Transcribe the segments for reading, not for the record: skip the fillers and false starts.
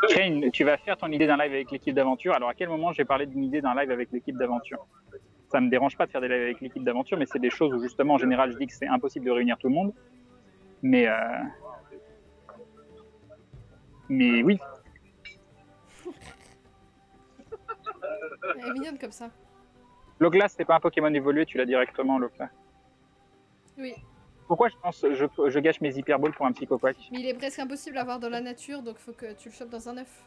Crane, tu vas faire ton idée d'un live avec l'équipe d'aventure. Alors à quel moment j'ai parlé d'une idée d'un live avec l'équipe d'aventure? Ça me dérange pas de faire des lives avec l'équipe d'aventure, mais c'est des choses où justement en général je dis que c'est impossible de réunir tout le monde. Mais oui. Elle est mignonne comme ça. Loglas, c'est pas un Pokémon évolué, tu l'as directement, Loglas. Oui. Pourquoi je gâche mes hyperballs pour un Psychoquack? Mais il est presque impossible à voir dans la nature, donc faut que tu le chopes dans un œuf.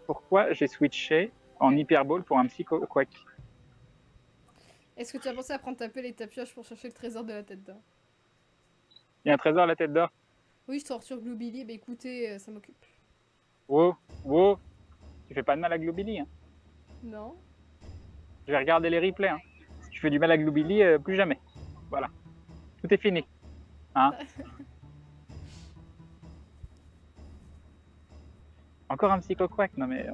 Pourquoi j'ai switché en hyperball pour un Psychoquack? Est-ce que tu as pensé à prendre ta pelle et ta pioche pour chercher le trésor de la tête d'or? Il y a un trésor à la tête d'or? Oui, je sors sur Gloobily, bah écoutez, ça m'occupe. Wow, wow, tu fais pas de mal à Gloobily, hein? Non. Je vais regarder les replays, hein. Si tu fais du mal à Gloobily, plus jamais. Voilà. Tout est fini. Hein? Encore un Psychoquack? Non mais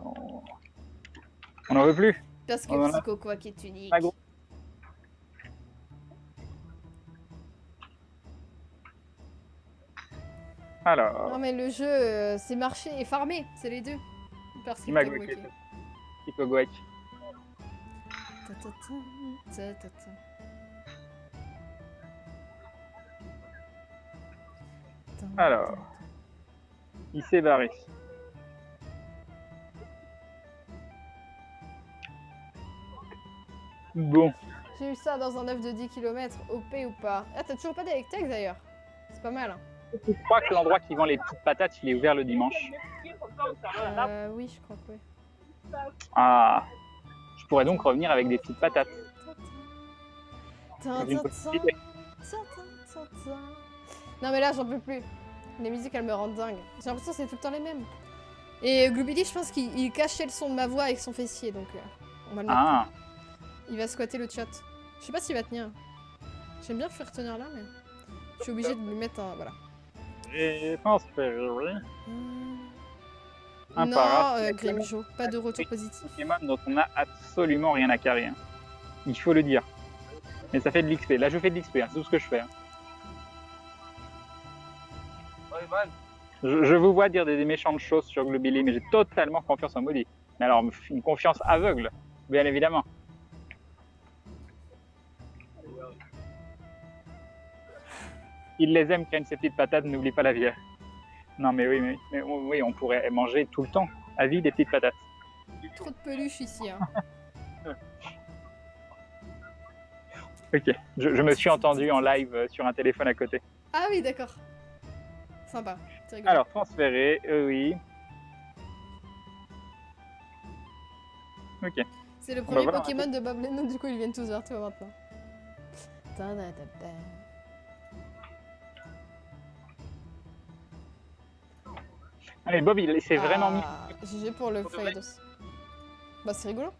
on n'en veut plus. Parce que Psychoquack est unique. Alors. Non mais le jeu, c'est marcher et farmer, c'est les deux. Psychoquack. Alors. Il s'est barré. Bon. J'ai eu ça dans un œuf de 10 km, OP ou pas? Ah, t'as toujours pas d'Electek d'ailleurs? C'est pas mal. Hein. Je crois que l'endroit qui vend les petites patates, il est ouvert le dimanche. Oui, je crois que oui. Ah, je pourrais donc revenir avec des petites patates. Non mais là, j'en peux plus. Les musiques, elles me rendent dingue. J'ai l'impression que c'est tout le temps les mêmes. Et Gloobily, je pense qu'il cachait le son de ma voix avec son fessier, donc on va le mettre. Ah. Il va squatter le chat. Je sais pas s'il va tenir. J'aime bien le faire tenir là, mais je suis obligée de lui mettre un... Voilà. Et transféré. Non, Grimjo, pas de retour positif. Pokémon dont on a absolument rien à carrer. Hein. Il faut le dire. Mais ça fait de l'XP. Là, je fais de l'XP, hein. C'est tout ce que je fais. Hein. Je vous vois dire des méchantes choses sur Gloobily, mais j'ai totalement confiance en Molly. Mais alors, une confiance aveugle, bien évidemment. Il les aime, Crane, ses petites patates, n'oublie pas la vie. Non, mais oui, on pourrait manger tout le temps, à vie, des petites patates. Trop de peluche ici. Hein. Ok, je me suis entendu en live sur un téléphone à côté. Ah oui, d'accord. Sympa, c'est rigolo. Alors, transféré, oui. Ok. C'est le premier Pokémon de Bob Lennon, du coup ils viennent tous vers toi maintenant. Allez, Bob, il s'est vraiment mis. GG pour le Faidos. Bah, c'est rigolo.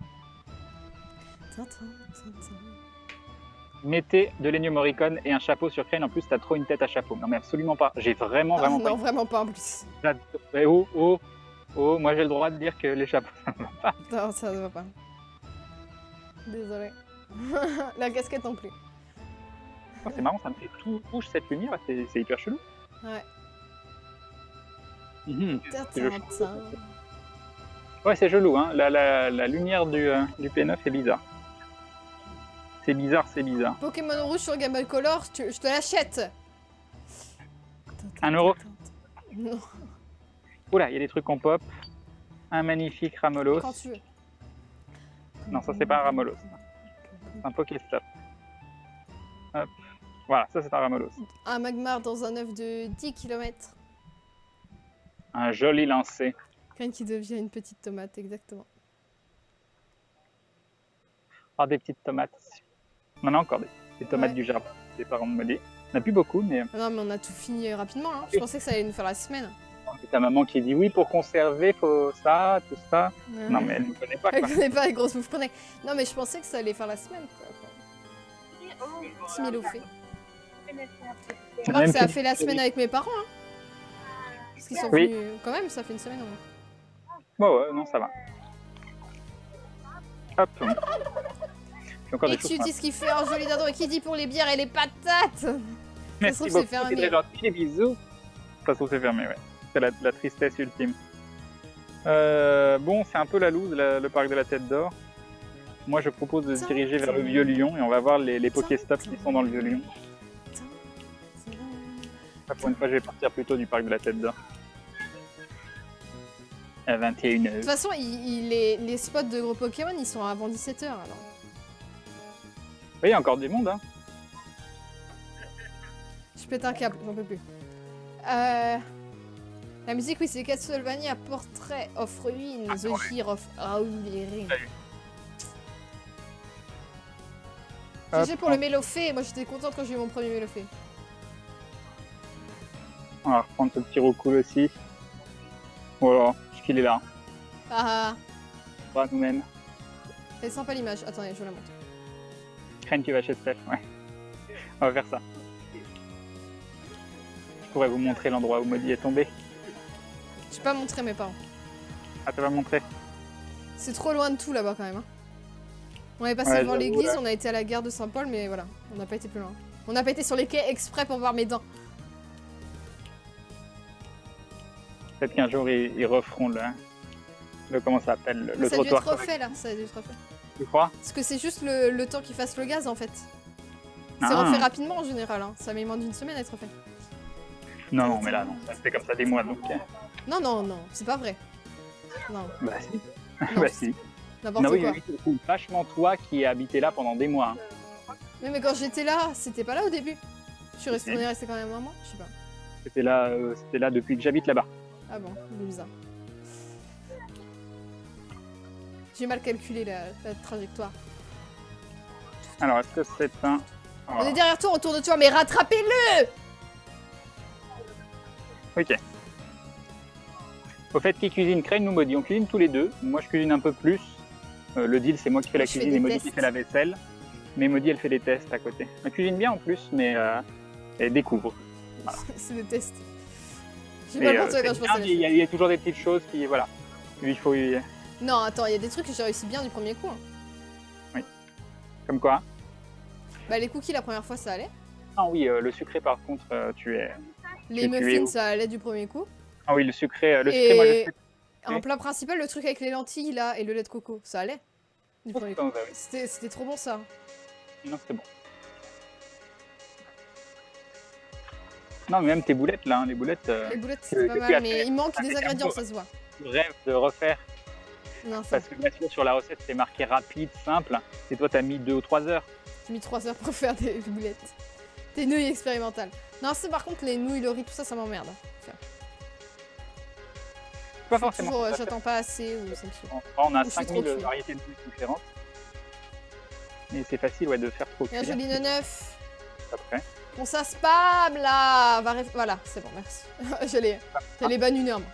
Mettez de l'Ennio Morricone et un chapeau sur Crane. En plus, t'as trop une tête à chapeau. Non, mais absolument pas. J'ai vraiment pas. Non, vraiment pas en plus. Oh, moi j'ai le droit de dire que les chapeaux, ça ne va pas. Non, ça ne va pas. Désolé. La casquette non plus. Oh, c'est marrant, ça me fait tout rouge cette lumière. C'est hyper chelou. Ouais. Ouais, c'est chelou, hein. La lumière du P9 est bizarre. C'est bizarre, c'est bizarre. Pokémon rouge sur Game Boy Color, je te l'achète. 1 euro. Non. Oula, il y a des trucs en pop. Un magnifique Ramolos. Quand tu veux. Non, ça c'est pas un Ramolos. C'est un Pokéstop. Hop. Voilà, ça c'est un Ramolos. Un Magmar dans un œuf de 10 km. Un joli lancer. Crane qui devient une petite tomate, exactement. Ah, des petites tomates. On en a encore des tomates du jardin. Des parents de Molly. On n'a plus beaucoup, mais... Non, mais on a tout fini rapidement. Hein. Je pensais que ça allait nous faire la semaine. C'est ta maman qui dit oui, pour conserver, faut ça, tout ça. Ouais. Non, mais elle ne connaît pas. Elle ne connaît pas les grosses moves connect. Non, mais je pensais que ça allait faire la semaine. Petit Milo fait. Je crois que ça a fait la semaine avec mes parents. Hein. Parce qu'ils sont venus quand même, ça fait une semaine. Bon, ouais, non, ça va. Hop. Et tu dis ce qu'il fait en joli dindon et qui dit pour les bières et les patates. Merci beaucoup, c'est très gentil, les bisous. Ça se trouve c'est fermé, ouais. serait la tristesse ultime. Bon, c'est un peu la loose, le parc de la Tête d'Or. Moi, je propose de se diriger vers le Vieux Lion et on va voir les Pokéstops qui sont dans le Vieux Lion. Pour une fois, je vais partir plutôt du parc de la Tête d'Or. À 21h. De toute façon, les spots de gros Pokémon, ils sont avant 17h alors. Oui, il y a encore du monde, hein. Je pète un câble, j'en peux plus. La musique, oui, c'est Castlevania, Portrait of Ruin, The Year of Howling. GG pour le Mélofée, moi j'étais contente quand j'ai eu mon premier Mélofée. On va reprendre ce petit recul aussi. Voilà, qu'il est là. Ah On va nous-mêmes. Elle est sympa l'image, attendez, je vous la montre. Craigne, tu vas chez Steph, ouais. On va faire ça. Je pourrais vous montrer l'endroit où Maudit est tombé. J'ai pas montré mes parents. Ah, tu vas montrer. C'est trop loin de tout là-bas quand même. Hein. On est passé devant l'église, on a été à la gare de Saint-Paul, mais voilà, on n'a pas été plus loin. On n'a pas été sur les quais exprès pour voir mes dents. Peut-être qu'un jour ils referont le comment ça s'appelle, le trottoir. Ça a dû être refait là, ça a dû être refait. Tu crois? Parce que c'est juste le temps qu'ils fassent le gaz en fait. C'est refait rapidement en général, hein. Ça met moins d'une semaine à être refait. Non, non, mais là, non, ça fait comme ça des mois donc. Non, non, non, c'est pas vrai. Non. Bah si. Non, bah si. N'importe quoi. Oui, c'est vachement toi qui as habité là pendant des mois. Hein. Mais quand j'étais là, c'était pas là au début. Je suis restée quand même un mois, je sais pas. C'était là depuis que j'habite là-bas. Ah bon, c'est bizarre. J'ai mal calculé la trajectoire. Alors, est-ce que c'est un... Oh. On est derrière toi, on tourne de toi, mais rattrapez-le! Ok. Au fait, qui cuisine Crane ou Maudit? On cuisine tous les deux. Moi, je cuisine un peu plus. Le deal, c'est moi qui fais la cuisine et Maudit qui fait la vaisselle. Mais Maudit, elle fait des tests à côté. Elle cuisine bien en plus, mais elle découvre. Voilà. C'est des tests. J'ai pas le temps quand je pense à il y a toujours des petites choses qui... Voilà. Il faut... Non, attends, il y a des trucs que j'ai réussi bien du premier coup. Hein. Oui. Comme quoi? Bah les cookies la première fois ça allait. Ah oui, le sucré par contre, tu es... Les muffins ça allait du premier coup. Ah oui, le sucré moi je sais. En plat principal, le truc avec les lentilles là et le lait de coco, ça allait du premier coup. Bah oui. C'était trop bon ça. Non, c'était bon. Non, mais même tes boulettes là, hein, les boulettes... Les boulettes c'était pas mal, mais il manque des ingrédients, ça se voit. Je rêve de refaire. Non, ça... Parce que bien sûr, sur la recette, c'est marqué rapide, simple. Et toi, t'as mis 2 ou 3 heures. J'ai mis 3 heures pour faire des boulettes. Des nouilles expérimentales. Non, c'est par contre les nouilles, le riz, tout ça, ça m'emmerde. Pas forcément. J'attends pas assez ou ça me saoule. On a 5000 variétés de nouilles différentes. Et c'est facile de faire trop cuire. Un joli neuf. Après. Bon, ça spam là. Voilà, c'est bon, merci. J'allais ban une heure. Moi.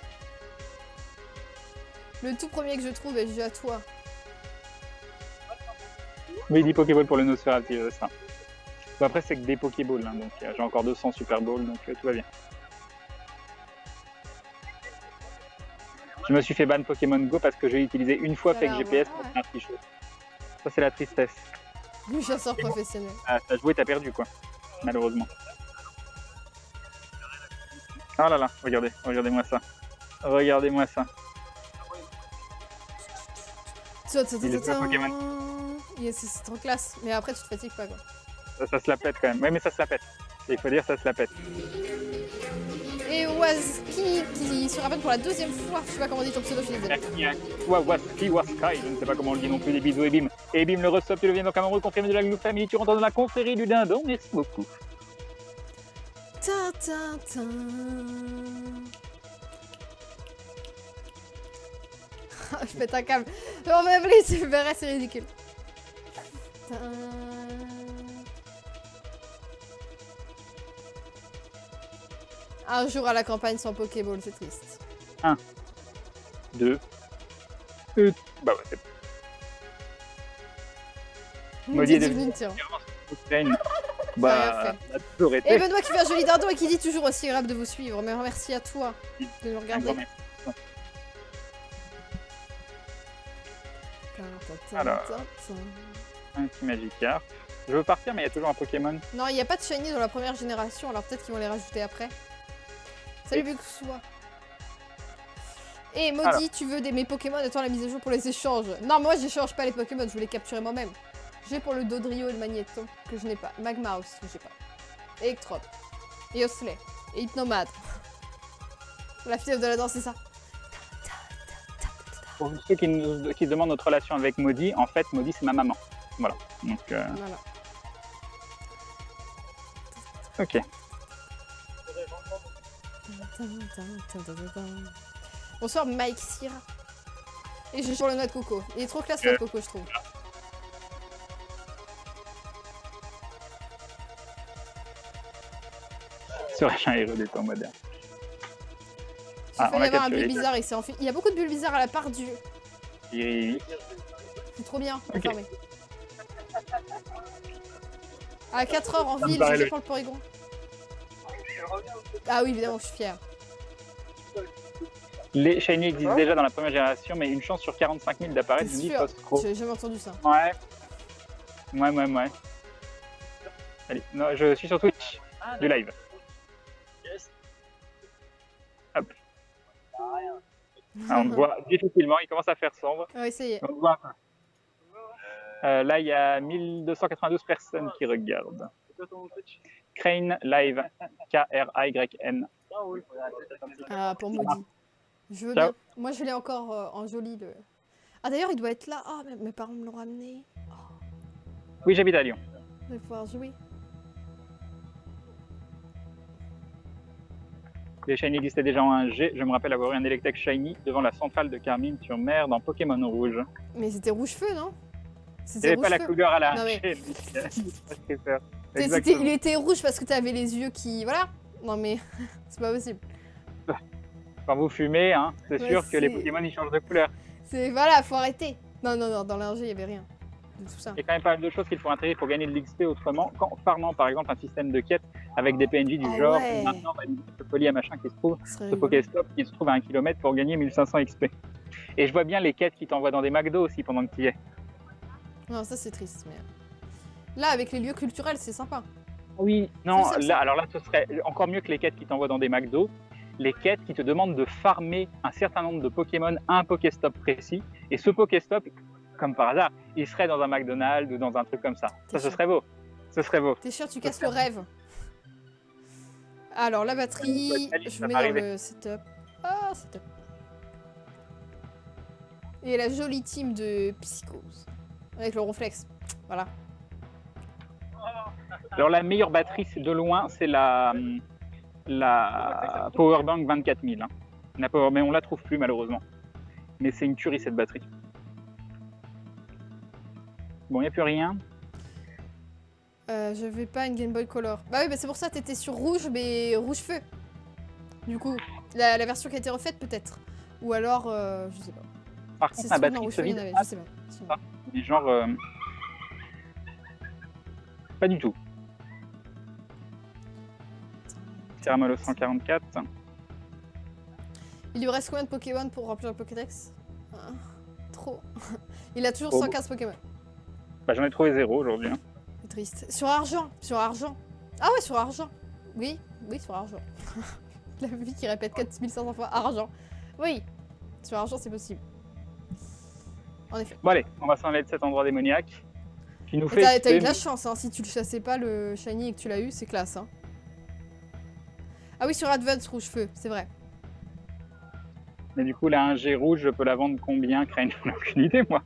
Le tout premier que je trouve est déjà à toi. Oui, 10 Pokéballs pour le Nosferatu, ça. Bon, après, c'est que des Pokéballs, hein, donc j'ai encore 200 Super Balls, donc tout va bien. Je me suis fait ban Pokémon Go parce que j'ai utilisé une fois Fake GPS pour faire un trichot. Ça, c'est la tristesse. Le chasseur professionnel. Ah, t'as joué, t'as perdu, quoi. Malheureusement. Oh là là, regardez-moi ça. Regardez-moi ça. Yes, c'est trop classe. Mais après, tu te fatigues pas, quoi. Ça se la pète, quand même. Ouais, mais ça se la pète. Il faut dire, ça se la pète. Et Waski, qui se rappelle pour la deuxième fois. Je sais pas comment on dit ton pseudo, je suis désolée. Waski, Waskai, je ne sais pas comment on le dit non plus. Des bisous, Ebim. Ebim, le resub, tu deviens donc un membre confirmé de la Glou Family. Tu rentres dans la confrérie du dindon. Merci beaucoup. Je pète un câble. On va appeler, c'est ridicule. Un jour à la campagne sans Pokéball, c'est triste. 1, 2, bah ouais, c'est bon. Maudit devine, tiens. Bah, ça a toujours été. Et Benoît qui fait un joli dindon et qui dit toujours aussi agréable de vous suivre. Mais merci à toi de nous regarder. Alors, un petit Magikarp. Je veux partir, mais il y a toujours un Pokémon. Non, il n'y a pas de Shiny dans la première génération, alors peut-être qu'ils vont les rajouter après. Salut Buxois. Et Maudit, tu veux mes Pokémon, attends la mise à jour pour les échanges. Non, moi j'échange pas les Pokémon, je veux les capturer moi-même. J'ai pour le Dodrio et le Magneton, que je n'ai pas. Magmar aussi, que j'ai pas. Electrode. Et Osley. Et Hypnomade. La fièvre de la danse, c'est ça. Pour ceux qui se demandent notre relation avec Maudit, en fait, Maudit, c'est ma maman. Voilà. Donc, Voilà. ok. Bonsoir Mike Sierra. Et j'ai sur le noix de coco. Il est trop classe noix de coco, je trouve. Serais-je un héros des temps modernes? Il fallait avoir un bulle bizarre et c'est en fait. Il y a beaucoup de bulles bizarres à la part du. Oui. C'est trop bien. Ok. Fermé. À 4 heures en ville, je prends le Porygon. Ah oui, évidemment, je suis fière. Les Shiny existent déjà dans la première génération, mais une chance sur 45 000 d'apparaître, je me dis Postro. J'ai jamais entendu ça. Ouais. Allez, non, je suis sur Twitch, du live. Hop. Alors, on me voit difficilement, il commence à faire sombre. Oui, ça y est. On voit un peu. Là, il y a 1292 personnes qui regardent. Crane Live, K-R-A-Y-N. Ah, pour Maudit. Je veux Ciao. bien. Moi, je l'ai encore en joli. Le... Ah, d'ailleurs, il doit être là. Ah, mes parents me l'ont ramené. Oui, j'habite à Lyon. Je vais pouvoir jouer. Les Shiny existaient déjà en 1G. Je me rappelle avoir eu un Electek Shiny devant la centrale de Carmine-sur-Mer dans Pokémon Rouge. Mais c'était rouge-feu, non? Il C'était n'y avait pas la rouge-feu. couleur à la Non, mais- Il était rouge parce que t'avais les yeux qui... Voilà. Non, mais c'est pas possible. Quand vous fumez, hein, c'est Ouais, sûr que les c'est- Pokémon ils changent de couleur. C'est... Voilà, faut arrêter. Non, dans l'ingé, il y avait rien. De tout ça. Il y a quand même pas mal de choses qu'il faut intégrer pour gagner de l'XP autrement, en farmant par exemple un système de quête avec des PNJ du Ah genre ouais. maintenant on va aller ce folie à machin qui se trouve, Ce serait ce rigolo. Pokéstop qui se trouve à 1 km pour gagner 1500 XP. Et je vois bien les quêtes qui t'envoient dans des McDo aussi pendant que tu y es. Non, ça c'est triste, mais... Là, avec les lieux culturels, c'est sympa. Oui, non, C'est ça. là, alors là ce serait encore mieux que les quêtes qui t'envoient dans des McDo, les quêtes qui te demandent de farmer un certain nombre de Pokémon à un Pokéstop précis, et ce Pokéstop, comme par hasard, il serait dans un McDonald's ou dans un truc comme ça. Ça, ce sûr. serait beau. Ce serait beau. T'es sûr, tu casses le rêve. Alors, la batterie, Ouais, je ça mets va dans arriver. le setup. Ah, setup. Et la jolie team de Psychose. Avec le Ronflex. Voilà. Alors la meilleure batterie, c'est de loin, c'est la Powerbank 24 000. Hein. Mais on la trouve plus malheureusement. Mais c'est une tuerie cette batterie. Bon, il n'y a plus rien. Je vais pas une Game Boy Color. Bah oui, bah c'est pour ça t'étais sur rouge, mais rouge feu. Du coup, la version qui a été refaite peut-être. Ou alors, je sais pas. Par C'est contre, ma sûr, non, batterie rouge se feu, il y en vide. avait, je sais pas. Ah, mais genre, pas du tout. Caramelo 144. Il lui reste combien de Pokémon pour remplir le Pokédex? Trop. Il a toujours Trop. 115 Pokémon. Bah, j'en ai trouvé 0 aujourd'hui. Hein. C'est triste. Sur argent. Ah ouais, sur argent. Oui, sur argent. La vie qui répète 4500 fois argent. Oui, sur argent, c'est possible. En effet. Bon allez, on va s'en aller de cet endroit démoniaque. Qui nous Et fait... T'as eu de la chance, hein. Si tu le chassais pas, le shiny, et que tu l'as eu, c'est classe. Hein. Ah oui, sur Advance Rouge Feu, c'est vrai. Mais du coup, là, un G rouge, je peux la vendre combien, Crane? J'en ai aucune idée, moi.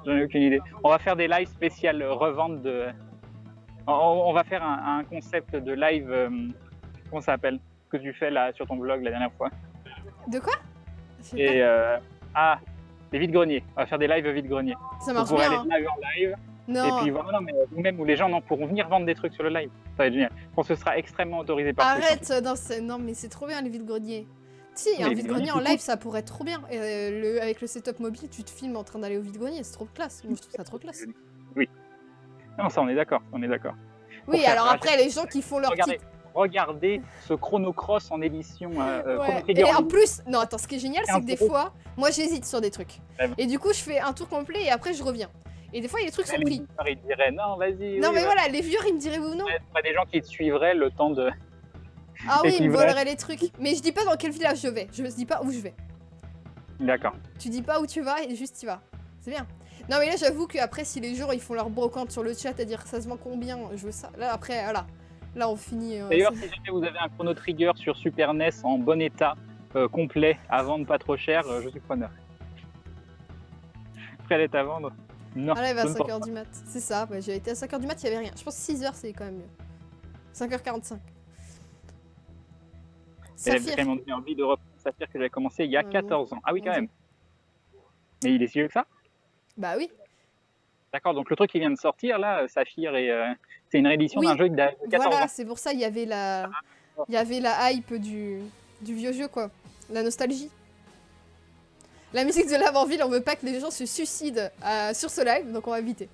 J'en ai aucune idée. On va faire des lives spéciales revente de... On va faire un concept de live... comment ça s'appelle? Que tu fais là sur ton blog la dernière fois. De quoi? Je sais Et... les vides-greniers. On va faire des lives vide-greniers. pas. Ça On marche pourrait bien. aller Hein. live en live. Non. Et puis voilà, non, mais même où les gens pourront venir vendre des trucs sur le live. Ça va être génial. Je pense que ce sera extrêmement autorisé par Twitch. Arrête, non, mais c'est trop bien les vides-greniers. Si, Mais un les vide-grenier en vide-greniers, live, ça pourrait être trop bien. Et, avec le setup mobile, tu te filmes en train d'aller au vide-grenier, c'est trop classe. Moi, je trouve ça trop classe. Oui. Non, ça, on est d'accord. On est d'accord. Oui, faire alors ça, après, les gens qui font leur Regardez, petite... regardez ce chronocross en édition. Ouais. Chrono Et Trigger en plus, non, attends, ce qui est génial, c'est que des gros. fois, moi, j'hésite sur des trucs. Ouais. Et du coup, je fais un tour complet et après, je reviens. Et des fois, les trucs sont les pris. viewers, ils diraient non, vas-y. Non, oui, mais ouais. voilà, les viewers, ils me diraient oui ou non. Pas des gens qui te suivraient le temps de. Ah Et oui, qui ils me vrais. voleraient les trucs. Mais je dis pas dans quel village je vais. Je dis pas où je vais. D'accord. Tu dis pas où tu vas et juste tu vas. C'est bien. Non mais là j'avoue qu'après si les gens ils font leur brocante sur le chat à dire ça se vend combien, je veux ça. Là après voilà. Là on finit. D'ailleurs, si jamais vous avez un Chrono Trigger sur Super NES en bon état, complet, à vendre pas trop cher, je suis preneur. Prêt à l'être à vendre? Non. Ah là il va à je ne pense 5h du mat. C'est ça, ouais, j'ai été à 5h du mat, il y avait rien. Je pense que 6h c'est quand même mieux. 5h45. pas. Et j'ai Saphir. quand même envie de reprendre Saphir que j'avais commencé il y a Ouais, 14 ans. Ah oui, mon quand Dieu. même. Mais il est si vieux que ça? Bah oui. D'accord, donc le truc qui vient de sortir là, Saphir, et c'est une réédition Oui, d'un jeu de 14 voilà, ans. c'est pour ça il y avait la hype du vieux jeu quoi. La nostalgie. La musique de l'avant-ville, on veut pas que les gens se suicident sur ce live, donc on va éviter.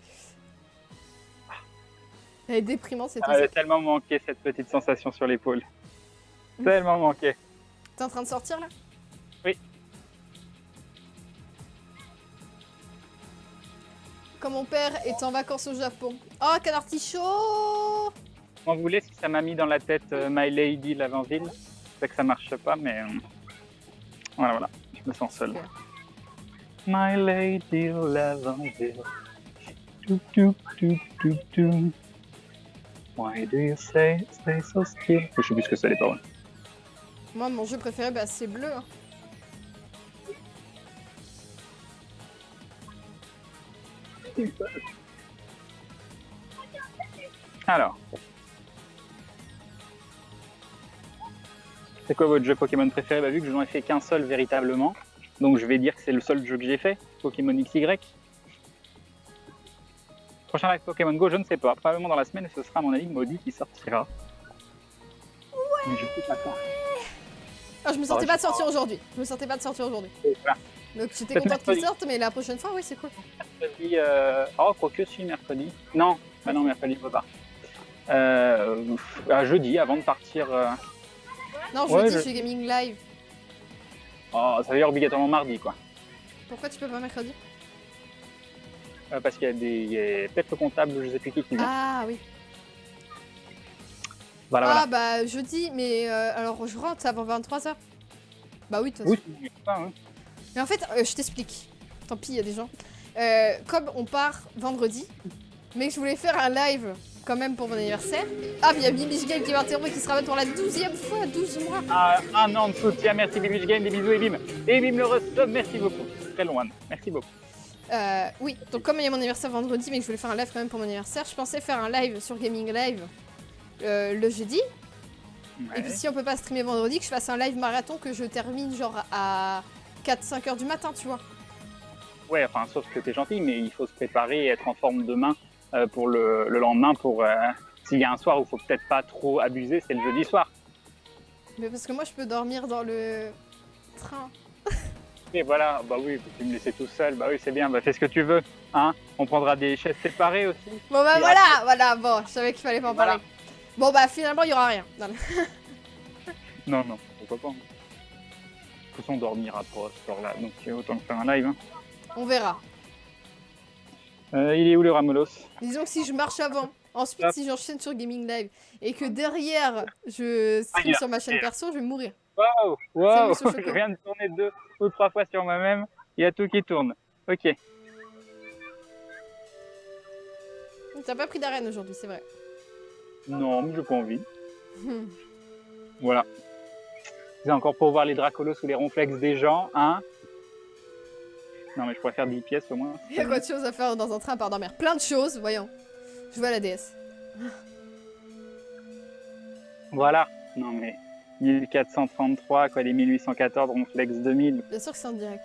Elle est déprimante cette Ça m'avait musique. tellement manqué cette petite sensation sur l'épaule. Tellement manqué. T'es en train de sortir là? Oui. Quand mon père est en vacances au Japon. Oh, canard artichaut! On voulait, si ça m'a mis dans la tête My Lady l'avant-ville. C'est que ça marche pas, mais voilà, je me sens seul. Super. My Lady l'avant-ville. Tu. Why do you stay so still? Je sais plus ce que c'est les paroles. Moi, mon jeu préféré, bah, c'est bleu. Hein. Alors. C'est quoi votre jeu Pokémon préféré? Bah, vu que je n'en ai fait qu'un seul véritablement, donc je vais dire que c'est le seul jeu que j'ai fait, Pokémon XY. Prochain live Pokémon Go, je ne sais pas. Probablement dans la semaine, et ce sera à mon avis Maudit qui sortira. Ouais. Je sais pas quand. Ah, je me sentais pas de sortir aujourd'hui. Je me sentais pas de sortir aujourd'hui. Voilà. Donc j'étais Peut-être contente qu'il mercredi. sorte, mais la prochaine fois, oui, c'est cool. Mercredi, oh, quoique si, mercredi. Non, bah non, mercredi, je peux pas. Jeudi, avant de partir. Non, Ouais, jeudi, je- je suis gaming live. Oh, ça veut dire obligatoirement mardi, quoi. Pourquoi tu peux pas mercredi? Parce qu'il y a peut-être le comptable, je sais plus qui vient. Ah oui. Voilà. Bah jeudi, mais alors je rentre avant 23h. Bah oui, de toute façon. Oui, c'est ça, hein. Mais en fait, je t'explique. Tant pis, il y a des gens. Comme on part vendredi, mais que je voulais faire un live quand même pour mon anniversaire. Ah, mais il y a Bibish Game qui m'interrompt et qui se ramène pour la 12e fois, 12 mois. Un an de soutien, merci Bibish Game, des bisous et bim. Et bim le resto, merci beaucoup. Très loin, merci beaucoup. Oui, donc comme il y a mon anniversaire vendredi, mais que je voulais faire un live quand même pour mon anniversaire, je pensais faire un live sur Gaming Live le jeudi. Ouais. Et puis si on peut pas streamer vendredi, que je fasse un live marathon que je termine genre à 4-5 heures du matin, tu vois. Ouais, enfin, sauf que t'es gentil, mais il faut se préparer et être en forme demain pour le lendemain. Pour s'il y a un soir où il faut peut-être pas trop abuser, c'est le jeudi soir. Mais parce que moi je peux dormir dans le train. Et voilà, bah oui, tu me laisser tout seul, bah oui, c'est bien, bah fais ce que tu veux, hein. On prendra des chaises séparées aussi. Bon bah Et voilà, bon, je savais qu'il fallait pas en parler. Bon bah finalement il y aura rien. Non, pourquoi pas. De toute façon, on dormira pas à ce soir-là, donc autant faire un live. Hein. On verra. Il est où le Ramolos? Disons que si je marche avant, ensuite si j'enchaîne sur Gaming Live et que derrière je stream sur ma chaîne perso, je vais mourir. Waouh, Monsieur Choco. je viens de tourner 2 ou 3 fois sur moi-même, il y a tout qui tourne. Ok. T'as pas pris d'arène aujourd'hui, c'est vrai. Non, mais j'ai pas envie. Voilà. C'est encore pour voir les Dracolos ou les ronflex des gens, hein. Non, mais je pourrais faire 10 pièces au moins. Il y a quoi de choses à faire dans un train à part dormir? Plein de choses, voyons. Je vois la DS. Voilà. Non, mais 1433, quoi, les 1814, ronflex 2000. Bien sûr que c'est en direct.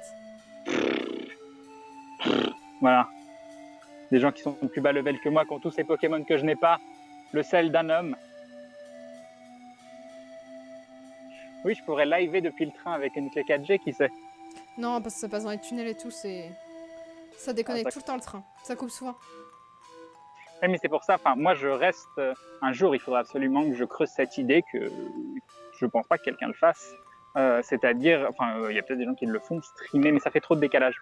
Voilà. Des gens qui sont plus bas level que moi, qui ont tous ces Pokémon que je n'ai pas. Le sel d'un homme. Oui, je pourrais liver depuis le train avec une clé 4G, qui sait. Non, parce que ça passe dans les tunnels et tout, c'est... Ça déconnecte Ah, tout le temps le train. Ça coupe souvent. Oui, mais c'est pour ça, enfin, moi je reste, un jour il faudra absolument que je creuse cette idée que je pense pas que quelqu'un le fasse, c'est-à-dire, enfin il y a peut-être des gens qui le font, streamer, mais ça fait trop de décalage,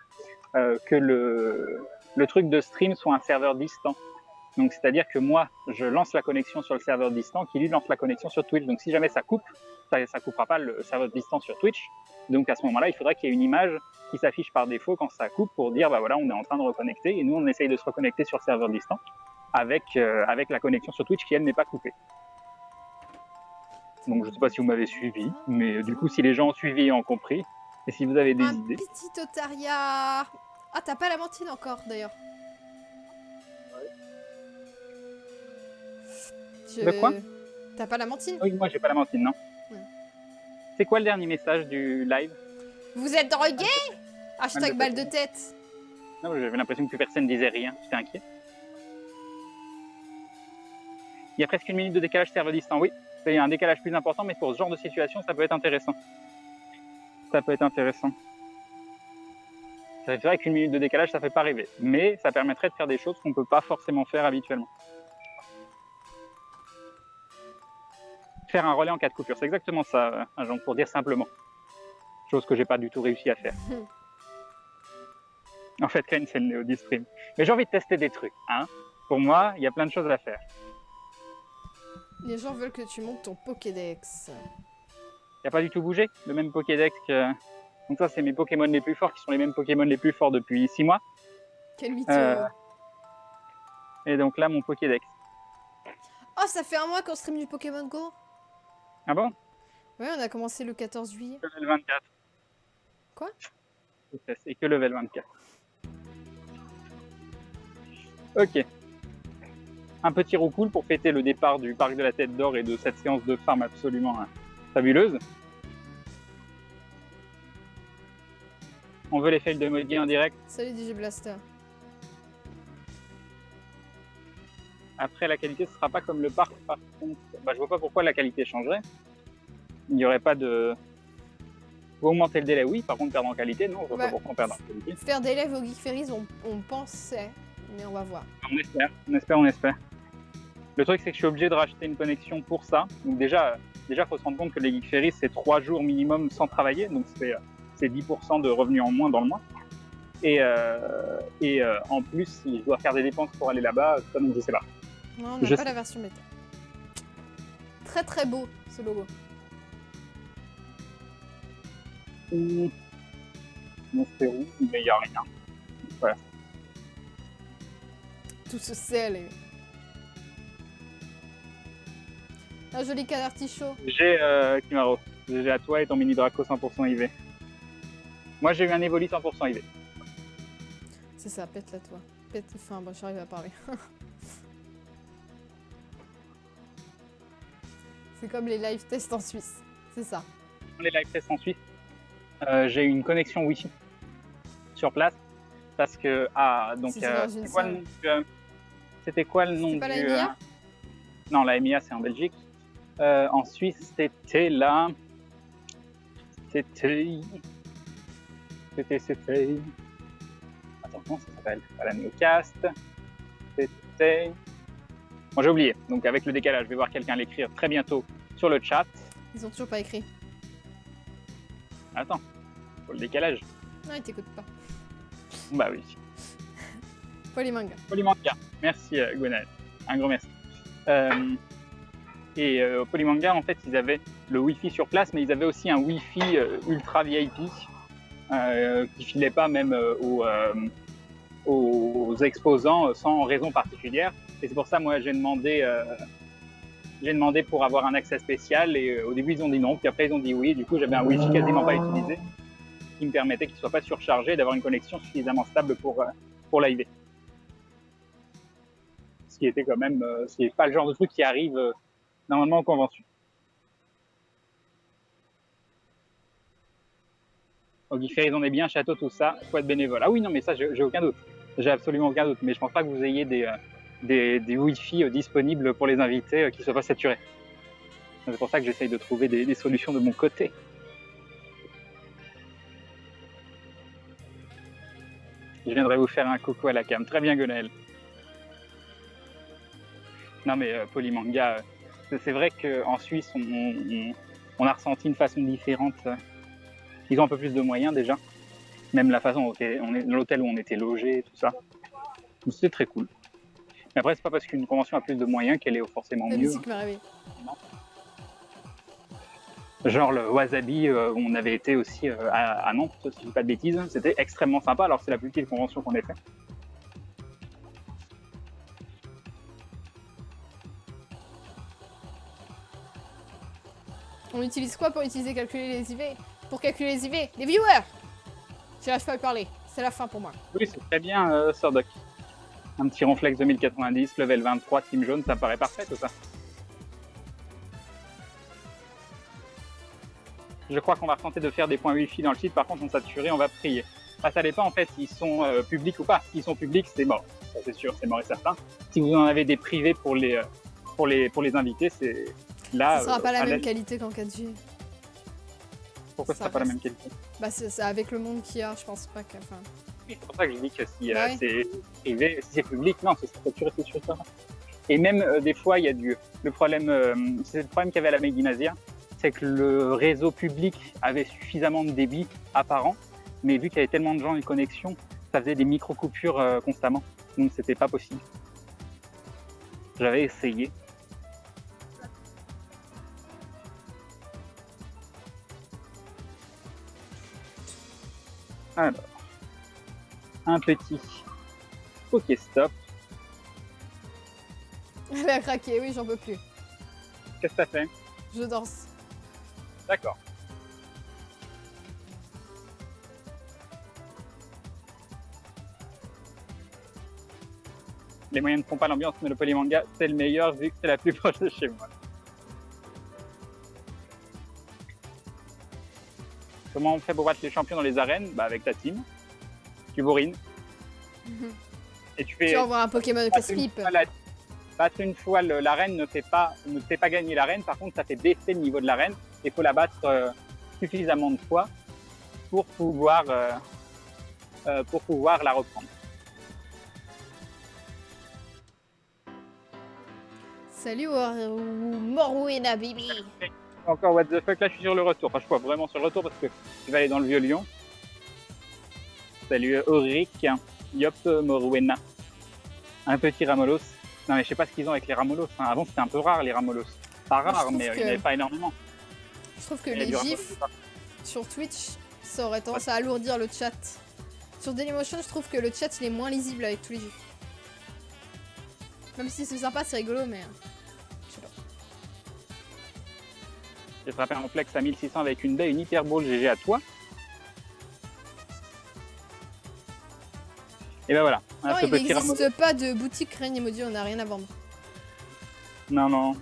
que le truc de stream soit un serveur distant. Donc, c'est-à-dire que moi, je lance la connexion sur le serveur distant qui lui lance la connexion sur Twitch. Donc, si jamais ça coupe, ça coupera pas le serveur distant sur Twitch. Donc, à ce moment-là, il faudrait qu'il y ait une image qui s'affiche par défaut quand ça coupe pour dire, bah voilà, on est en train de reconnecter. Et nous, on essaye de se reconnecter sur le serveur distant avec la connexion sur Twitch qui, elle, n'est pas coupée. Donc, je ne sais pas si vous m'avez suivi, mais du coup, si les gens ont suivi et ont compris, et si vous avez des idées. Petit Otaria. Ah, t'as pas la mentine encore, d'ailleurs. De quoi? T'as pas la mentine? Oui, moi, j'ai pas la mentine, non. Ouais. C'est quoi le dernier message du live? Vous êtes drogué? Hashtag balle de tête. Non, j'avais l'impression que plus personne disait rien. J'étais inquiet. Il y a presque 1 minute de décalage serveur distant. Oui, il y a un décalage plus important, mais pour ce genre de situation, ça peut être intéressant. Ça peut être intéressant. C'est vrai qu'1 minute de décalage, ça fait pas rêver. Mais ça permettrait de faire des choses qu'on ne peut pas forcément faire habituellement. Faire un relais en cas de coupure, c'est exactement ça, Jean, pour dire simplement. Chose que j'ai pas du tout réussi à faire. En fait, Kane, c'est le Néo du stream. Mais j'ai envie de tester des trucs. Hein. Pour moi, il y a plein de choses à faire. Les gens veulent que tu montes ton Pokédex. Il n'a pas du tout bougé, le même Pokédex que... Donc ça, c'est mes Pokémon les plus forts, qui sont les mêmes Pokémon les plus forts depuis 6 mois. Quel mytho. Et donc là, mon Pokédex. Oh, ça fait 1 mois qu'on stream du Pokémon Go. Ah bon? Ouais, on a commencé le 14 juillet. Level 24. Quoi? Et que level 24. Ok. Un petit roucoule pour fêter le départ du parc de la Tête d'Or et de cette séance de farm absolument fabuleuse. On veut les fails de Mogi en direct. Salut DJ Blaster. Après, la qualité, ce sera pas comme le parc, par contre. Bah, je vois pas pourquoi la qualité changerait. Il n'y aurait pas de... Vous augmenter le délai, oui. Par contre, perdre en qualité, non. Je vois pas pourquoi on perd en qualité. Faire des lives au Geek Ferries, on pensait, mais on va voir. On espère. Le truc, c'est que je suis obligé de racheter une connexion pour ça. Donc déjà, faut se rendre compte que les Geek Ferries, c'est 3 jours minimum sans travailler. Donc c'est 10% de revenus en moins dans le mois. Et en plus, si je dois faire des dépenses pour aller là-bas, ça, donc je sais pas. Non, on n'a pas la version méta. Très très beau, ce logo. Espérons, mais il n'y a rien. Voilà. Tout ce sel et... Un joli canard artichaut. J'ai Kimaro. J'ai à toi et ton mini Draco 100% IV. Moi j'ai eu un Evoli 100% IV. C'est ça, pète-la toi. Pète, enfin bon, j'arrive à parler. C'est comme les live tests en Suisse. C'est ça. Les live tests en Suisse, j'ai eu une connexion Wi-Fi sur place. Parce que... Ah, donc... C'était quoi le nom du... C'était pas la MIA Non, la MIA c'est en Belgique. En Suisse, c'était là. C'était. Attends, comment ça s'appelle? Pas la Neocast. C'était. Bon, j'ai oublié. Donc, avec le décalage, je vais voir quelqu'un l'écrire très bientôt sur le chat. Ils ont toujours pas écrit. Attends, pour le décalage. Non, ils t'écoutent pas. Bah oui. Polymanga. Polymanga. Merci, Gwenaël. Un grand merci. Et Polymanga, en fait, ils avaient le Wi-Fi sur place, mais ils avaient aussi un Wi-Fi ultra VIP qui filait pas même aux exposants sans raison particulière. Et c'est pour ça, moi, j'ai demandé pour avoir un accès spécial. Et au début, ils ont dit non, puis après, ils ont dit oui. Et du coup, j'avais un Wi-Fi quasiment pas utilisé, qui me permettait qu'il ne soit pas surchargé, d'avoir une connexion suffisamment stable pour live. Ce qui était quand même, ce qui n'est pas le genre de truc qui arrive normalement en convention. Au Geek Ferries, on est bien, château, tout ça, faut être bénévole. Ah oui, non, mais ça, j'ai aucun doute. J'ai absolument aucun doute. Mais je pense pas que vous ayez des Wi-Fi disponibles pour les invités qui ne soient pas saturés. C'est pour ça que j'essaye de trouver des solutions de mon côté. Je viendrai vous faire un coucou à la cam. Très bien, Gonel. Non, mais Polymanga, c'est vrai qu'en Suisse, on a ressenti une façon différente. Ils ont un peu plus de moyens déjà. Même la façon dont l'hôtel où on était logé, tout ça. C'était très cool. Mais après, c'est pas parce qu'une convention a plus de moyens qu'elle est forcément La mieux. musique m'a réveillée. Genre le Wasabi, où on avait été aussi à Nantes, si je dis pas de bêtises. C'était extrêmement sympa, alors que c'est la plus petite convention qu'on ait fait. On utilise quoi pour calculer les IV? Pour calculer les IV? Les viewers! J'arrive pas à parler. C'est la fin pour moi. Oui, c'est très bien, Surdoc. Un petit ronflex 2090, level 23, team jaune, ça paraît parfait tout ça. Je crois qu'on va tenter de faire des points wifi dans le site, par contre on saturé, on va prier. Bah, ça dépend en fait s'ils sont publics ou pas. S'ils sont publics, c'est mort. Ça, c'est sûr, c'est mort et certain. Si vous en avez des privés pour les invités, c'est là. Ça sera pas la même qualité qu'en 4G. Pourquoi ça sera pas la même qualité? Bah c'est avec le monde qu'il y a, je pense pas que. Enfin... Oui, c'est pour ça que je dis que si c'est privé, si c'est public, non, c'est saturé, c'est sûr. Et même des fois, il y a le problème, c'est le problème qu'il y avait à la Meginasia, c'est que le réseau public avait suffisamment de débit apparent, mais vu qu'il y avait tellement de gens et de connexions, ça faisait des micro-coupures constamment, donc c'était pas possible. J'avais essayé. Alors, un petit Pokéstop. Elle a craqué, oui, j'en peux plus. Qu'est-ce que t'as fait? Je danse. D'accord. Les moyens ne font pas l'ambiance, mais le Polymanga, c'est le meilleur vu que c'est la plus proche de chez moi. Comment on fait pour battre les champions dans les arènes? Bah avec ta team. Tu bourrines. Et tu fais. Tu envoies un Pokémon que slip. Battre une fois l'arène ne fait pas gagner l'arène, par contre ça fait baisser le niveau de l'arène. Il faut la battre suffisamment de fois pour pouvoir la reprendre. Salut Morwena Bibi. Encore what the fuck, là je suis sur le retour. Enfin je suis pas vraiment sur le retour parce que je vais aller dans le Vieux Lyon. Salut Auric, Yop Morwena. Un petit Ramolos. Non mais je sais pas ce qu'ils ont avec les Ramolos. Hein. Avant c'était un peu rare les Ramolos. Pas rare mais il n'y en avait pas énormément. Je trouve que les gifs sur Twitch, ça aurait tendance à alourdir le chat. Sur Dailymotion, je trouve que le chat il est moins lisible avec tous les gifs. Même si c'est sympa, c'est rigolo, mais... je sais pas. J'ai frappé un flex à 1600 avec une baie, une hyperball GG à toi. Et ben voilà. Non, il n'existe pas de boutique Rain Emoji, on n'a rien à vendre. Non.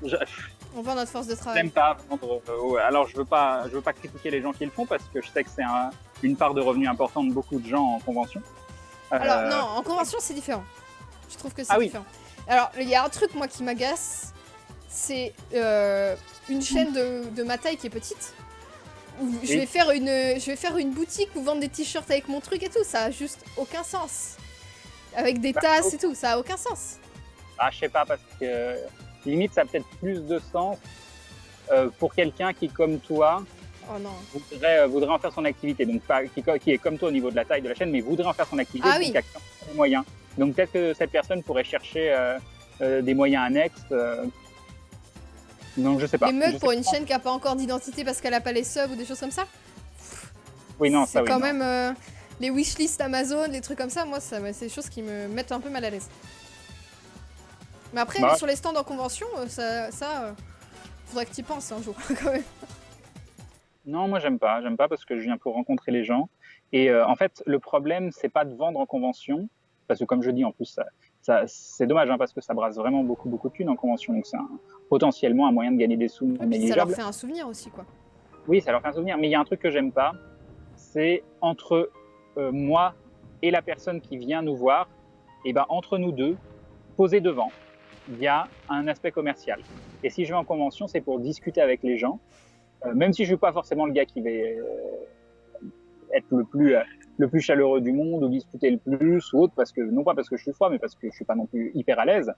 On vend notre force de travail. J'aime pas vendre. Alors je veux pas critiquer les gens qui le font parce que je sais que c'est une part de revenus importante de beaucoup de gens en convention. Alors non, en convention c'est différent. Je trouve que c'est différent. Alors il y a un truc moi qui m'agace, c'est une chaîne de ma taille qui est petite. Où je vais faire une boutique où vendre des t-shirts avec mon truc et tout, ça a juste aucun sens. Avec des tasses et tout, ça a aucun sens. Ah je sais pas parce que limite ça a peut-être plus de sens pour quelqu'un qui comme toi voudrait en faire son activité, donc pas qui est comme toi au niveau de la taille de la chaîne, mais voudrait en faire son activité donc a des moyens. Donc peut-être que cette personne pourrait chercher des moyens annexes. Donc je sais pas. Les mugs pour une chaîne qui n'a pas encore d'identité parce qu'elle n'a pas les subs ou des choses comme ça. Oui non ça. C'est quand même les wishlists Amazon, des trucs comme ça. Moi c'est des choses qui me mettent un peu mal à l'aise. Mais après sur les stands en convention, faudrait que tu y penses un jour quand même. Non moi j'aime pas parce que je viens pour rencontrer les gens. Et en fait le problème c'est pas de vendre en convention parce que comme je dis en plus c'est dommage parce que ça brasse vraiment beaucoup de thunes en convention, donc c'est potentiellement un moyen de gagner des sous négligeables. Ça leur fait un souvenir aussi quoi. Oui, ça leur fait un souvenir, mais il y a un truc que j'aime pas, c'est entre moi et la personne qui vient nous voir, et ben entre nous deux, posés devant, il y a un aspect commercial. Et si je vais en convention, c'est pour discuter avec les gens, même si je suis pas forcément le gars qui va être le plus chaleureux du monde ou discuter le plus ou autre, parce que non pas parce que je suis froid mais parce que je suis pas non plus hyper à l'aise,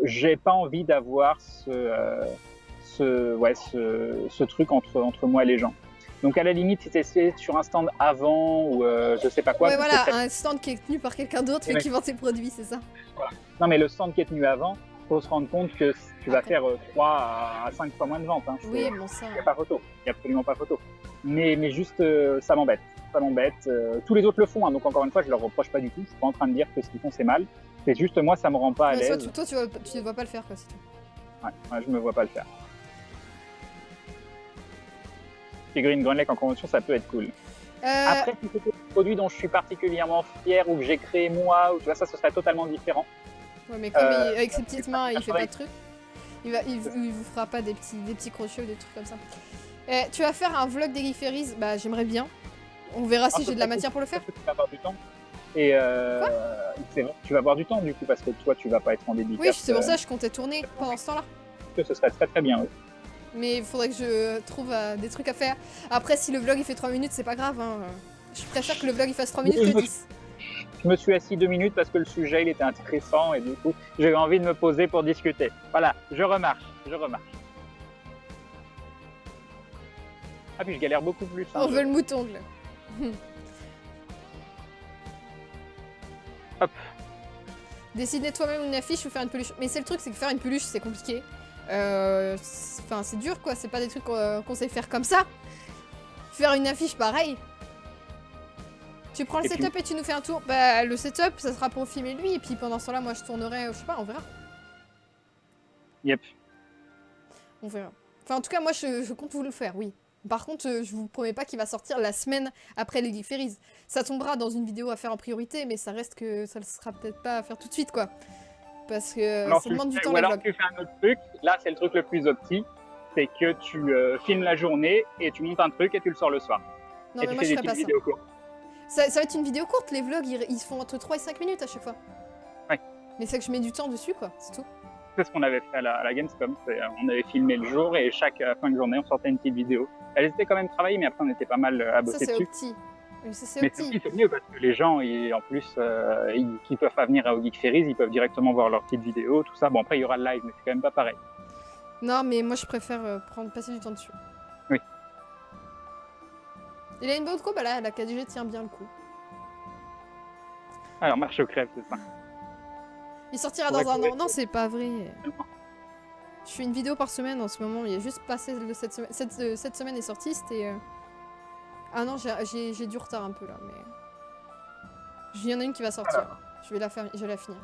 j'ai pas envie d'avoir ce truc entre moi et les gens. Donc à la limite, si c'est sur un stand avant ou je sais pas quoi. Ouais, voilà, peut-être- un stand qui est tenu par quelqu'un d'autre mais Ouais. qui vend ses produits, c'est ça. Non, mais le stand qui est tenu avant, faut se rendre compte que tu vas Après. faire 3 à 5 fois moins de ventes. Hein. Oui, bon, ça. Il n'y a pas photo. Il n'y a absolument pas photo. Mais juste, ça m'embête. Ça m'embête. Tous les autres le font. Hein. Donc encore une fois, je leur reproche pas du tout. Je suis pas en train de dire que ce qu'ils font, c'est mal. C'est juste moi, ça me rend pas à Ouais, l'aise. toi, tu ne vas pas le faire, quoi, c'est tout. Ouais, je me vois pas le faire. Green Green Lake en convention, ça peut être cool. Après, si c'était un produit dont je suis particulièrement fier ou que j'ai créé moi, ou tu vois, ça, ce serait totalement différent. Ouais, mais comme avec ses petites mains, il fait pas de trucs. Il vous fera pas des petits crochets ou des trucs comme ça. Tu vas faire un vlog des Fairies, bah j'aimerais bien. On verra si j'ai de la matière pour le faire. Tu vas avoir du temps. Et c'est vrai, tu vas avoir du temps du coup, parce que toi, tu vas pas être en dédicace. Oui, c'est pour ça que je comptais tourner pendant ce temps-là. Ce serait très très bien, oui. Mais il faudrait que je trouve des trucs à faire. Après, si le vlog il fait 3 minutes, c'est pas grave. Hein. Je préfère que le vlog il fasse 3 minutes que 10. Je me suis assis 2 minutes parce que le sujet il était intéressant et du coup j'avais envie de me poser pour discuter. Voilà, je remarche. Ah puis je galère beaucoup plus. Hein, On veut le mouton là. Hop. Dessiner toi-même une affiche ou faire une peluche. Mais c'est le truc, c'est que faire une peluche c'est compliqué. Enfin, c'est dur quoi, c'est pas des trucs qu'on sait faire comme ça. Faire une affiche pareil. Tu prends le setup et tu nous fais un tour. Bah, le setup ça sera pour filmer lui et puis pendant ce temps-là, moi je tournerai, je sais pas, on verra. Yep. On verra. Enfin, en tout cas, moi je compte vous le faire, oui. Par contre, je vous promets pas qu'il va sortir la semaine après les Fairies. Ça tombera dans une vidéo à faire en priorité, mais ça reste que ça ne sera peut-être pas à faire tout de suite quoi. Parce que ça demande du temps les alors vlogs. tu fais un autre truc, là c'est le truc le plus opti, c'est que tu filmes la journée et tu montes un truc et tu le sors le soir. Non, et mais tu moi fais je des ferai pas petites ça. vidéos courtes. Ça va être une vidéo courte, les vlogs ils font entre 3 et 5 minutes à chaque fois. Ouais. Mais c'est que je mets du temps dessus quoi, c'est tout. C'est ce qu'on avait fait à la Gamescom, on avait filmé le jour et chaque fin de journée on sortait une petite vidéo. Elle était quand même travaillée mais après on était pas mal à bosser ça, dessus. Opti. Mais c'est Mais c'est mieux parce que les gens, en plus, qui peuvent pas venir au Geek Fairies, ils peuvent directement voir leurs petites vidéos, tout ça. Bon, après, il y aura le live, mais c'est quand même pas pareil. Non, mais moi, je préfère passer du temps dessus. Oui. Il a une bonne coupe, bah là, la 4G tient bien le coup. Alors, marche au crève, c'est ça. Il sortira dans un an. Non, c'est pas vrai. Je fais une vidéo par semaine en ce moment. Il y a juste passé cette semaine. Cette semaine est sortie, c'était... Ah non, j'ai du retard un peu là, mais... Il y en a une qui va sortir. Alors. Je vais la finir.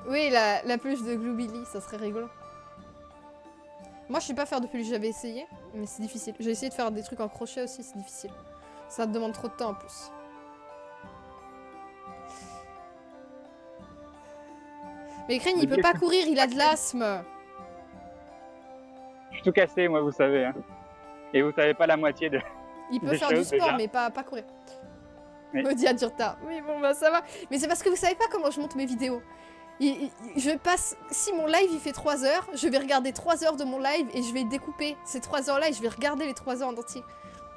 Oui, la peluche de Gloobilly, ça serait rigolo. Moi, je sais pas faire de peluche, j'avais essayé, mais c'est difficile. J'ai essayé de faire des trucs en crochet aussi, c'est difficile. Ça te demande trop de temps en plus. Mais Crane, il peut pas courir, il a de l'asthme. Je suis tout cassé, moi, vous savez. Hein. Et vous savez pas la moitié de... Il peut faire du sport, déjà. Mais pas courir. Oui. Maudit a du retard. Oui, bon, bah ça va. Mais c'est parce que vous savez pas comment je monte mes vidéos. Je passe... Si mon live, il fait 3 heures, je vais regarder 3 heures de mon live et je vais découper ces 3 heures-là et je vais regarder les 3 heures en entier.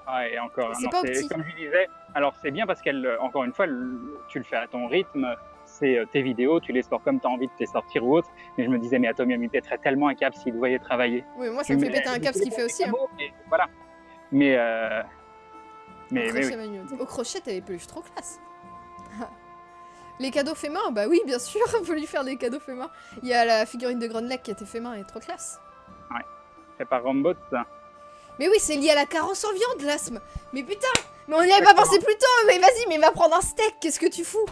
Ah, et encore, c'est pas opti. Comme je disais, alors c'est bien parce qu'elle, encore une fois, tu le fais à ton rythme, c'est tes vidéos, tu les sors comme tu as envie de les sortir ou autre. Mais je me disais, mais Atomium, il pèterait tellement un câble s'il voyait travailler. Oui, moi, ça me fait péter un câble ce qu'il fait aussi. Hein. Voilà. Mais oui. Au crochet, t'avais peluche trop classe. Les cadeaux faits main, bah oui, bien sûr, on peut lui faire des cadeaux faits main. Il y a la figurine de Grunlech qui a été fait main, elle est trop classe. Ouais, fait par Rombot, ça. Mais oui, c'est lié à la carence en viande, l'asthme. Mais putain, mais on n'y avait pas pensé plus tôt. Mais vas-y, mais va prendre un steak, qu'est-ce que tu fous?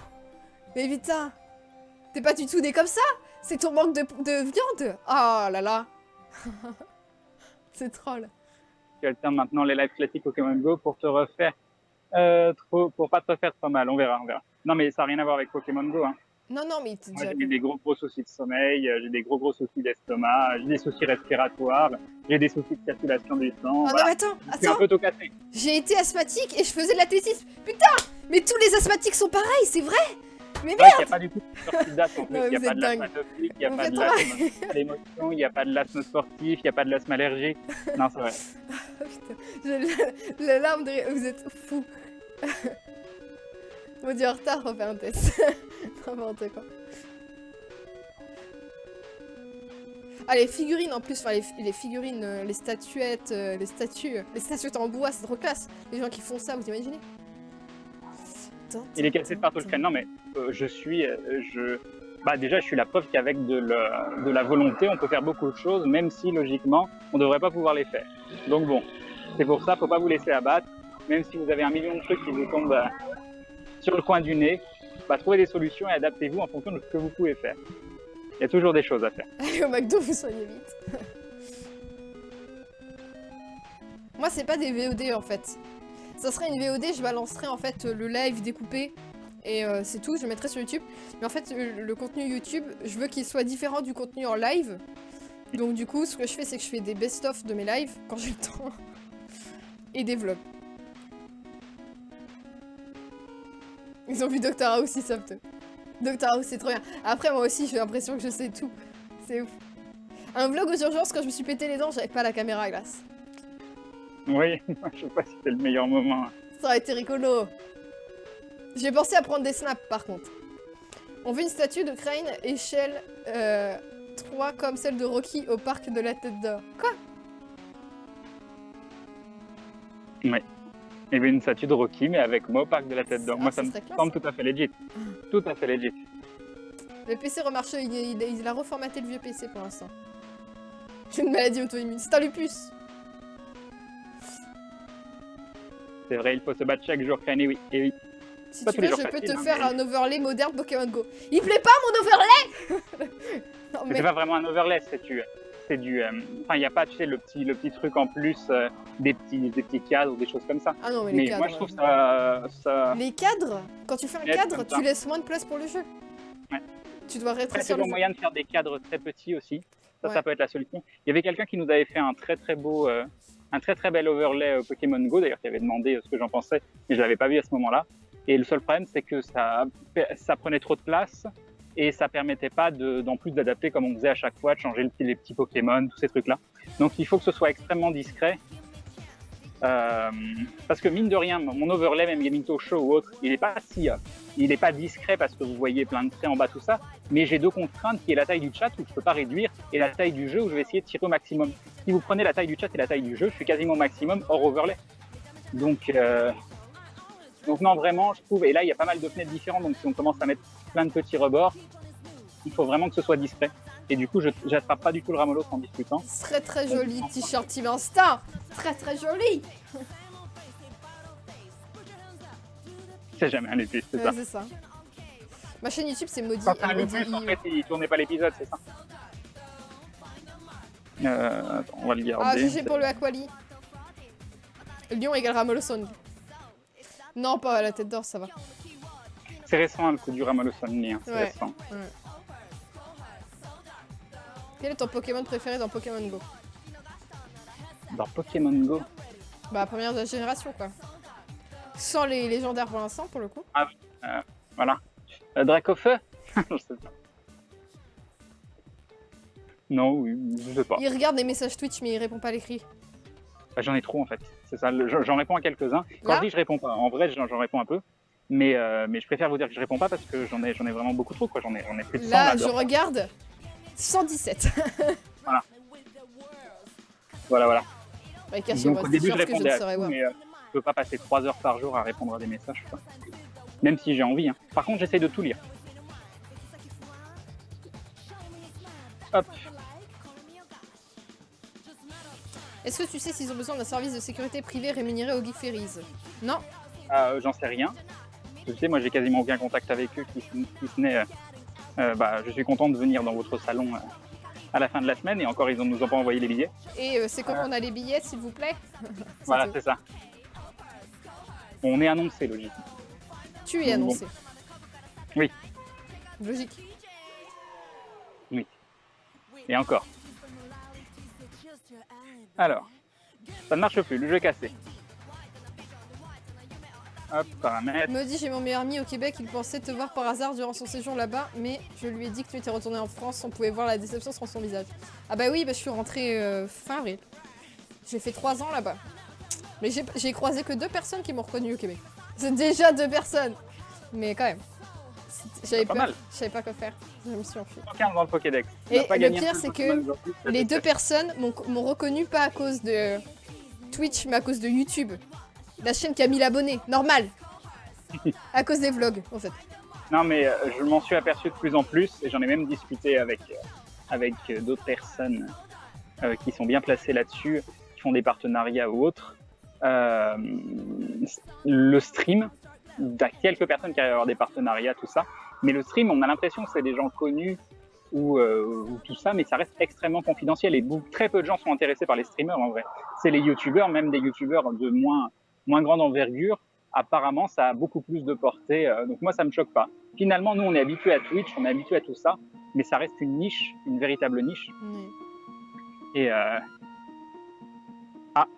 Mais putain, t'es pas du tout né comme ça. C'est ton manque de viande. Oh là là. C'est troll. Tu alternes maintenant les lives classiques Pokémon Go pour te refaire pour pas te refaire trop mal, on verra. Non mais ça n'a rien à voir avec Pokémon Go. Hein. Non, mais moi j'ai des gros soucis de sommeil, j'ai des gros soucis d'estomac, j'ai des soucis respiratoires, j'ai des soucis de circulation du sang. Ah voilà. Non mais attends. C'est un peu tout cassé. J'ai été asthmatique et je faisais de l'athlétisme. Putain, mais tous les asthmatiques sont pareils, c'est vrai. Mais merde. Il n'y a pas du tout de sortie de date en plus, il n'y a pas de l'asthme atopique, il n'y a pas de l'asthme d'émotion, il n'y a pas de l'asthme sportif, il n'y a pas de l'asthme allergique. Non, c'est vrai. Putain, la larme de... Vous êtes fous. On dit en retard, on va faire un test. N'importe quoi. Ah, les figurines en plus, enfin les figurines, les statuettes, les statuettes en bois, c'est trop classe. Les gens qui font ça, vous imaginez? Il est cassé de partout le crâne. Non, mais bah, déjà, je suis la preuve qu'avec de la volonté, on peut faire beaucoup de choses, même si logiquement, on ne devrait pas pouvoir les faire. Donc bon, c'est pour ça, faut pas vous laisser abattre. Même si vous avez 1 million de trucs qui vous tombent sur le coin du nez, bah, trouvez des solutions et adaptez-vous en fonction de ce que vous pouvez faire. Il y a toujours des choses à faire. Allez au McDo, vous soignez vite. Moi, c'est pas des VOD en fait. Ça serait une VOD, je balancerais en fait le live découpé. Et c'est tout, je le mettrai sur YouTube. Mais en fait, le contenu YouTube, je veux qu'il soit différent du contenu en live. Donc du coup, ce que je fais, c'est que je fais des best-of de mes lives, quand j'ai le temps. Et des vlogs. Ils ont vu Dr House, ils savent tout. Dr House, c'est trop bien. Après, moi aussi, j'ai l'impression que je sais tout. C'est ouf. Un vlog aux urgences, quand je me suis pété les dents, j'avais pas la caméra à glace. Oui, je sais pas si c'était le meilleur moment. Ça aurait été rigolo. J'ai pensé à prendre des snaps, par contre. On veut une statue de Crane échelle 3 comme celle de Rocky au parc de la Tête d'Or. Quoi? Oui. Il y avait une statue de Rocky, mais avec moi au parc de la Tête d'Or. Moi, ça me semble tout à fait legit. Tout à fait legit. Le PC remarche, il a reformaté le vieux PC pour l'instant. J'ai une maladie auto-immune. C'est un lupus. C'est vrai, il faut se battre chaque jour, Crane, et oui. Et oui. Si Pas tu tous veux, les jours je peux facile, te hein, faire mais- un overlay moderne Pokémon Go. Il plaît pas mon overlay? Non Mais mais... c'est pas vraiment un overlay, c'est du. Enfin, il n'y a pas, tu sais, le petit truc en plus, des petits cadres, des choses comme ça. Ah non mais les Mais cadres... moi, je trouve ça. Les cadres, quand tu fais un Ouais, cadre, comme ça. tu laisses moins de place pour le jeu. Ouais. Tu dois Après, c'est rétrécir le bon jeu. moyen de faire des cadres très petits aussi. Ça, Ouais. ça peut être la solution. Il y avait quelqu'un qui nous avait fait un très très beau, un très très bel overlay Pokémon Go, d'ailleurs, qui avait demandé ce que j'en pensais, mais je l'avais pas vu à ce moment-là. Et le seul problème, c'est que ça prenait trop de place et ça permettait pas d'en plus d'adapter comme on faisait à chaque fois, de changer les petits Pokémon, tous ces trucs-là. Donc il faut que ce soit extrêmement discret. Parce que mine de rien, mon overlay, même Gaming Talk Show ou autre, il est pas discret parce que vous voyez plein de traits en bas, tout ça. Mais j'ai deux contraintes qui est la taille du chat où je peux pas réduire et la taille du jeu où je vais essayer de tirer au maximum. Si vous prenez la taille du chat et la taille du jeu, je suis quasiment au maximum hors overlay. Donc non, vraiment, je trouve, et là il y a pas mal de fenêtres différentes, donc si on commence à mettre plein de petits rebords, il faut vraiment que ce soit discret. Et du coup, je n'attrape pas du tout le Ramolos en discutant. Très très joli t-shirt Team Instinct. Très très joli. C'est jamais un lupus, c'est ça. C'est ça. Ma chaîne YouTube c'est Maudit. Quand c'est un lupus, en fait, il tournait pas l'épisode, c'est ça. Attends, on va le garder. Ah, GG pour le Aquali. Lion égale Ramolosong. Non, pas à la Tête d'Or, ça va. C'est récent, hein, le coup du Ramalosonly, hein, c'est Ouais. récent. Ouais. Quel est ton Pokémon préféré dans Pokémon Go? Dans Pokémon Go. Bah, première de la génération, quoi. Sans les légendaires pour l'instant, pour le coup. Voilà. Dracofeu. Je sais pas. Non, oui, je sais pas. Il regarde les messages Twitch, mais il répond pas à l'écrit. Bah, j'en ai trop en fait. C'est ça. J'en réponds à quelques-uns. Quand Là je dis je réponds pas, en vrai, j'en réponds un peu. Mais je préfère vous dire que je réponds pas parce que j'en ai vraiment beaucoup trop. Quoi. J'en ai plus de 100. Là, je j'adore. regarde 117. Voilà. Bah, Cassio, Donc moi, au c'est début, je sûr que je répondais ne à saurais tout, voir. mais je peux pas passer 3 heures par jour à répondre à des messages. Quoi. Même si j'ai envie. Hein. Par contre, j'essaie de tout lire. Hop. Est-ce que tu sais s'ils ont besoin d'un service de sécurité privé rémunéré au Geek Ferries? Non. J'en sais rien. Tu sais, moi, j'ai quasiment aucun contact avec eux, qui ce n'est... je suis content de venir dans votre salon à la fin de la semaine, et encore, ils ne nous ont pas envoyé les billets. Et c'est quand on a les billets, s'il vous plaît? Voilà, tout. c'est ça. On est annoncé, logiquement. Tu es Bon. annoncé. Oui. Logique. Et encore. Alors, ça ne marche plus, le jeu est cassé. Hop, paramètres. Me dit j'ai mon meilleur ami au Québec, il pensait te voir par hasard durant son séjour là-bas, mais je lui ai dit que tu étais retourné en France, on pouvait voir la déception sur son visage. Ah bah oui, bah je suis rentrée fin avril. J'ai fait 3 ans là-bas. Mais j'ai croisé que 2 personnes qui m'ont reconnu au Québec. C'est déjà 2 personnes. Mais quand même, J'avais Pas peur, mal. je savais pas quoi faire. Je me suis enfuie. 115 dans le Pokédex. On Et n'a pas le gagné un pire, seul c'est Pokémon que aujourd'hui, ça les fait deux plaisir. personnes m'ont reconnu pas à cause de Twitch, mais à cause de YouTube. La chaîne qui a 1000 abonnés, normal. À cause des vlogs, en fait. Non, mais je m'en suis aperçu de plus en plus et j'en ai même discuté avec d'autres personnes qui sont bien placées là-dessus, qui font des partenariats ou autres. Le stream, il y a quelques personnes qui arrivent à avoir des partenariats, tout ça, mais le stream, on a l'impression que c'est des gens connus ou tout ça, mais ça reste extrêmement confidentiel et très peu de gens sont intéressés par les streamers en vrai. C'est les youtubeurs, même des youtubeurs de moins grande envergure, apparemment ça a beaucoup plus de portée, donc moi ça me choque pas. Finalement, nous on est habitué à Twitch, on est habitué à tout ça, mais ça reste une niche, une véritable niche. Oui. Et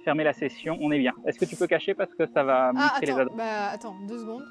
fermer la session, on est bien. Est-ce que tu peux cacher parce que ça va Ah, montrer les attends, adresses? bah attends, 2 secondes.